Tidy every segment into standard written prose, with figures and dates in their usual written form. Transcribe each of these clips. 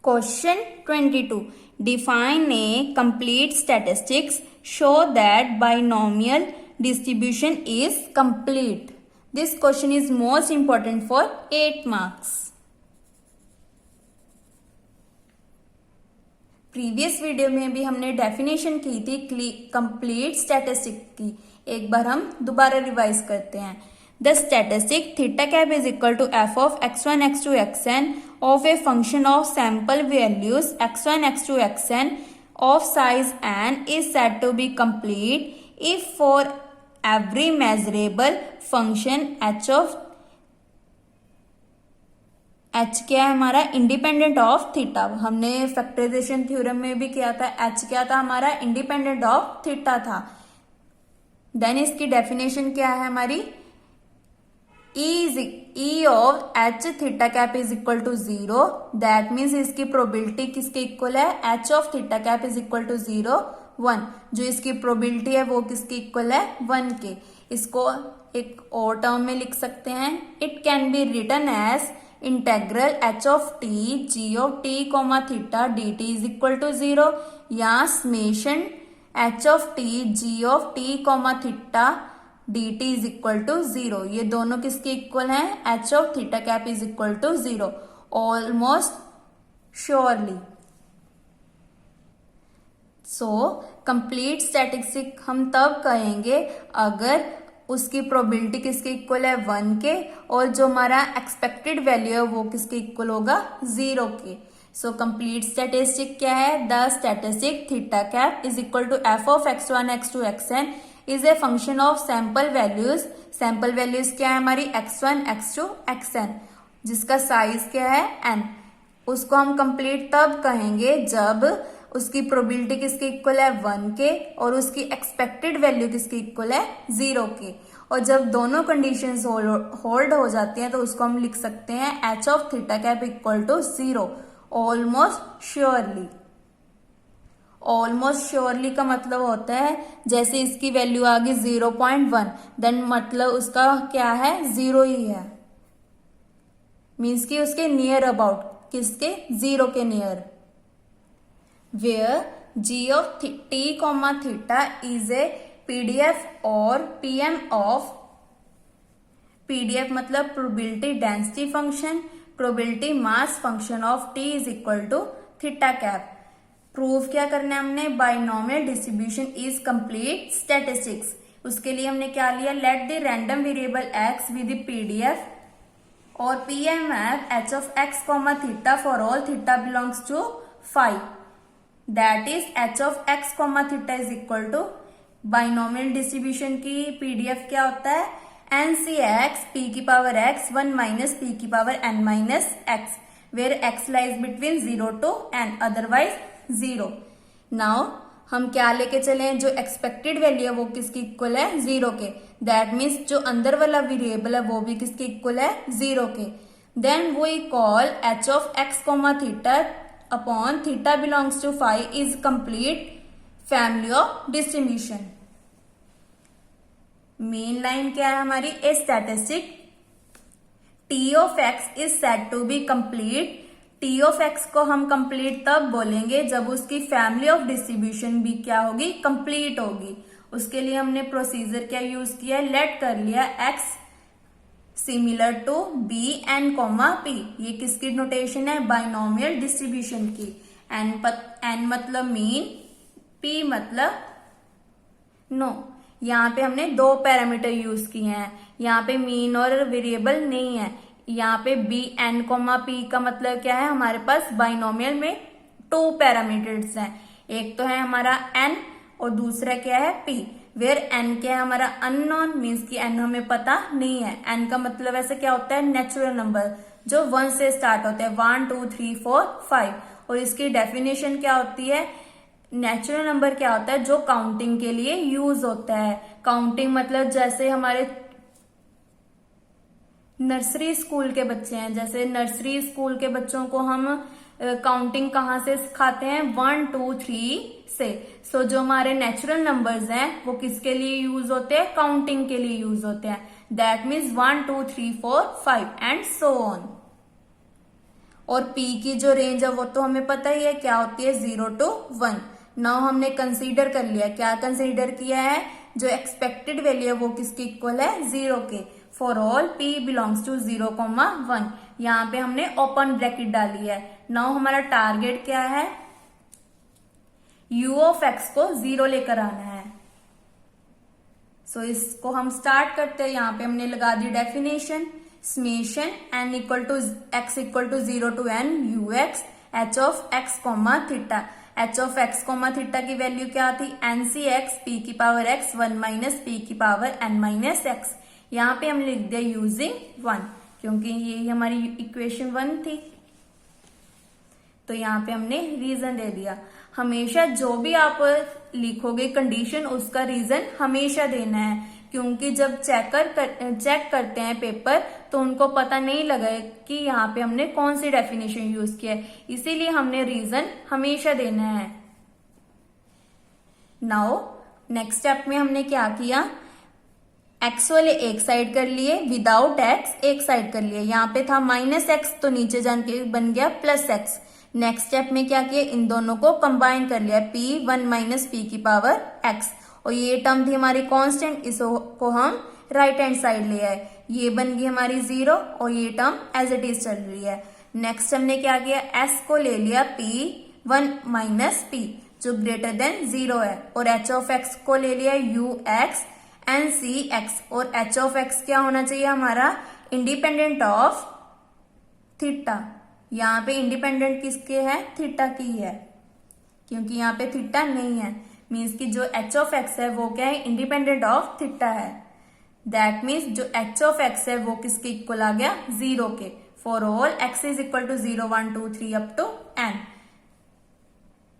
Question 22. Define a complete statistics. Show that binomial distribution is complete. This question is most important for 8 marks. Previous video में भी हमने definition की थी complete statistic की. एक बार हम दोबारा रिवाइज करते हैं. The statistic theta cap is equal to F of x1 x2 xn of a function of sample values x1 x2 xn of size n is said to be complete if for every measurable function h क्या है हमारा independent of theta. हमने factorization theorem में भी किया था. h क्या था हमारा इंडिपेंडेंट ऑफ थीटा था. देन इसकी डेफिनेशन क्या है हमारी E of h theta cap is equal to 0. That means इसकी प्रोबेबिलिटी किसके इक्वल है h of theta cap is equal to 0 1. जो इसकी प्रोबेबिलिटी है वो किसके इक्वल है 1 के. इसको एक और टर्म में लिख सकते हैं. It can be written as integral h of t g of t comma theta D T is equal to 0 या summation h of t g of t comma theta D T is equal to 0. ये दोनों किसके इक्वल हैं h of theta cap is equal to 0 almost surely. So complete statistic हम तब कहेंगे अगर उसकी प्रोबेबिलिटी किसके इक्वल है 1 के और जो हमारा एक्सपेक्टेड वैल्यू है वो किसके इक्वल होगा 0 के. सो कंप्लीट स्टैटिस्टिक क्या है. The statistic theta cap is equal to F of x1 x2 xn is a function of sample values. Sample values क्या है हमारी x1 x2 xn जिसका साइज क्या है n. उसको हम कंप्लीट तब कहेंगे जब उसकी प्रोबेबिलिटी किसके इक्वल है 1 के और उसकी एक्सपेक्टेड वैल्यू किसके इक्वल है 0 के. और जब दोनों कंडीशंस होल्ड हो जाती हैं तो उसको हम लिख सकते हैं h of theta cap equal to 0 almost surely. Almost surely का मतलब होता है जैसे इसकी वैल्यू आ गई 0.1 देन मतलब उसका क्या है 0 ही है. मीन्स कि उसके नियर अबाउट किसके 0 के near. Where g of t comma theta is a PDF और पीएम ऑफ. पीडीएफ मतलब probability density function probability mass function of t is equal to theta cap. Prove क्या करना है हमने binomial distribution is complete statistics. उसके लिए हमने क्या लिया let the random variable x with PDF और PMF h of x comma theta for all theta belongs to 5. That is h of x comma theta is equal to binomial distribution की PDF क्या होता है NCx p की power x 1 minus p की power n minus x where x lies between 0 to n otherwise 0. Now हम क्या लेके चले जो एक्सपेक्टेड वैल्यू है वो किसकी इक्वल है 0 के. दैट मीन्स जो अंदर वाला वेरिएबल है वो भी किसके इक्वल है 0 के. Then we call h of x comma theta upon theta belongs to 5 is complete family of distribution. Main line क्या है हमारी a statistic t of x is said to be complete. t of x को हम complete तब बोलेंगे जब उसकी family of distribution भी क्या होगी कंप्लीट होगी. उसके लिए हमने प्रोसीजर क्या यूज किया लेट कर लिया x similar to b n कॉमा p. ये किसकी नोटेशन है बाइनोमियल डिस्ट्रीब्यूशन की. n मतलब मीन p मतलब नो. यहाँ पे हमने 2 पैरामीटर यूज किए हैं. यहाँ पे मीन और वेरिएबल नहीं है. यहाँ पे बी एन कोमा पी का मतलब क्या है हमारे पास बाइनोमियल में 2 पैरामीटर्स हैं. एक तो है हमारा n और दूसरा क्या है p. वेयर n क्या है हमारा अननोन मीन्स कि n हमें पता नहीं है. n का मतलब ऐसे क्या होता है नेचुरल नंबर जो 1 से स्टार्ट होते हैं 1 2 3 4 5. और इसकी डेफिनेशन क्या होती है नेचुरल नंबर क्या होता है जो काउंटिंग के लिए यूज होता है. काउंटिंग मतलब जैसे हमारे नर्सरी स्कूल के बच्चे हैं जैसे नर्सरी स्कूल के बच्चों को हम काउंटिंग कहाँ से सिखाते हैं 1 2 3 से. सो जो हमारे नेचुरल नंबर्स हैं वो किसके लिए यूज होते हैं काउंटिंग के लिए यूज होते हैं. That means 1 2 3 4 5 and so on. और p की जो रेंज है वो तो हमें पता ही है क्या होती है, 0 to 1। नाउ हमने कंसीडर कर लिया, क्या कंसीडर किया है, जो एक्सपेक्टेड वैल्यू है वो किसके इक्वल है, 0 के। For all p belongs to 0,1। यहाँ पे हमने ओपन ब्रैकेट डाली है। नाउ हमारा टारगेट क्या है, u ऑफ x को 0 लेकर आना है। सो इसको हम स्टार्ट करते हैं। यहाँ पे हमने लगा दी definition, summation n equal to x equal to 0 to n ux h of x comma theta. h of x comma theta की वैल्यू क्या थी, NCx p की पावर x 1 माइनस p की पावर n माइनस x। यहाँ पे हम लिख दिया यूजिंग 1, क्योंकि ये हमारी इक्वेशन 1 थी। तो यहाँ पे हमने रीजन दे दिया। हमेशा जो भी आप लिखोगे कंडीशन, उसका रीजन हमेशा देना है, क्योंकि जब चेक करते हैं पेपर तो उनको पता नहीं लगा कि यहाँ पे हमने कौन सी डेफिनेशन यूज किया है, इसीलिए हमने रीजन हमेशा देना है। नाउ नेक्स्ट स्टेप में हमने क्या किया, x वाले एक साइड कर लिए, विदाउट x एक साइड कर लिए। यहाँ पे था -x तो नीचे जान के बन गया +x। नेक्स्ट स्टेप में क्या किया, इन दोनों को कंबाइन कर लिया, p 1 माइनस p की पावर x। और ये टर्म थी हमारी कांस्टेंट, इसको हम राइट हैंड साइड ले आए, ये बन गई हमारी 0 और ये टर्म एज इट इज चल रही है। नेक्स्ट हमने क्या किया, s को ले लिया p 1 माइनस p जो ग्रेटर देन 0 है, और h ऑफ x को ले लिया ux NCx। और h ऑफ x क्या होना चाहिए हमारा, इंडिपेंडेंट ऑफ थीटा। यहाँ पे इंडिपेंडेंट किसके है, थीटा की है, क्योंकि यहाँ पे थीटा नहीं है। मीन्स कि जो h ऑफ x है वो क्या है, इंडिपेंडेंट ऑफ थीटा है। दैट मीन्स जो h ऑफ x है वो किसके इक्वल आ गया, 0 के। For all x is equal to 0 1 2 3 up to n,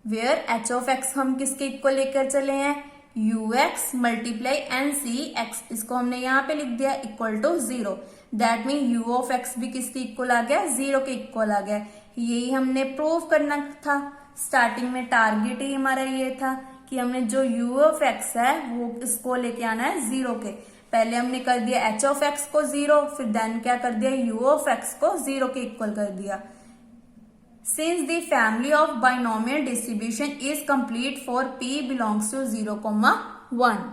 where h of x हम किसके इक्वल लेकर चले हैं, ux मल्टीप्लाई NCx। इसको हमने यहाँ पे लिख दिया equal to 0। That mean u of x भी किसके इक्वल आ गया, 0 के इक्वल आ गया। यही हमने प्रूव करना था। स्टार्टिंग में टारगेट ही हमारा ये था कि हमने जो u ऑफ x है वो इसको लेके आना है 0 के। पहले हमने कर दिया h ऑफ x को 0, फिर देन क्या कर दिया, u ऑफ x को 0 के इक्वल कर दिया। Since the family of binomial distribution is complete for p belongs to 0,1.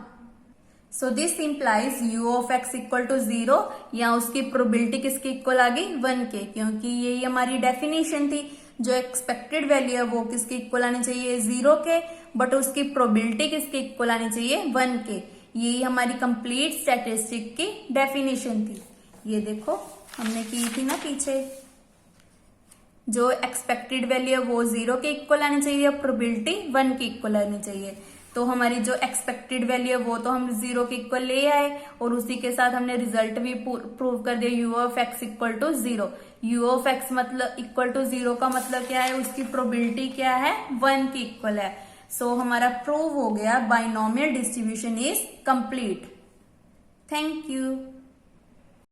So this implies u of x equal to 0, या उसकी प्रोबेबिलिटी किसकी इक्वल आ गई, 1 के, क्योंकि यही हमारी डेफिनेशन थी। जो एक्सपेक्टेड वैल्यू है वो किसकी इक्वल आनी चाहिए, 0 के, बट उसकी प्रोबेबिलिटी किसकी इक्वल आनी चाहिए, 1 के। यही हमारी कंप्लीट स्टैटिस्टिक की डेफिनेशन थी। ये देखो हमने की थी ना पीछे, जो एक्सपेक्टेड वैल्यू है वो 0 के इक्वल आनी चाहिए, प्रोबेबिलिटी 1 के इक्वल आनी चाहिए। तो हमारी जो एक्सपेक्टेड वैल्यू है वो तो हम 0 के इक्वल ले आए, और उसी के साथ हमने रिजल्ट भी प्रूव कर दिया, u of x equal to 0। u of x मतलब इक्वल टू 0 का मतलब क्या है, उसकी प्रोबेबिलिटी क्या है, 1 की इक्वल है। सो हमारा प्रूव हो गया binomial distribution is complete. Thank you.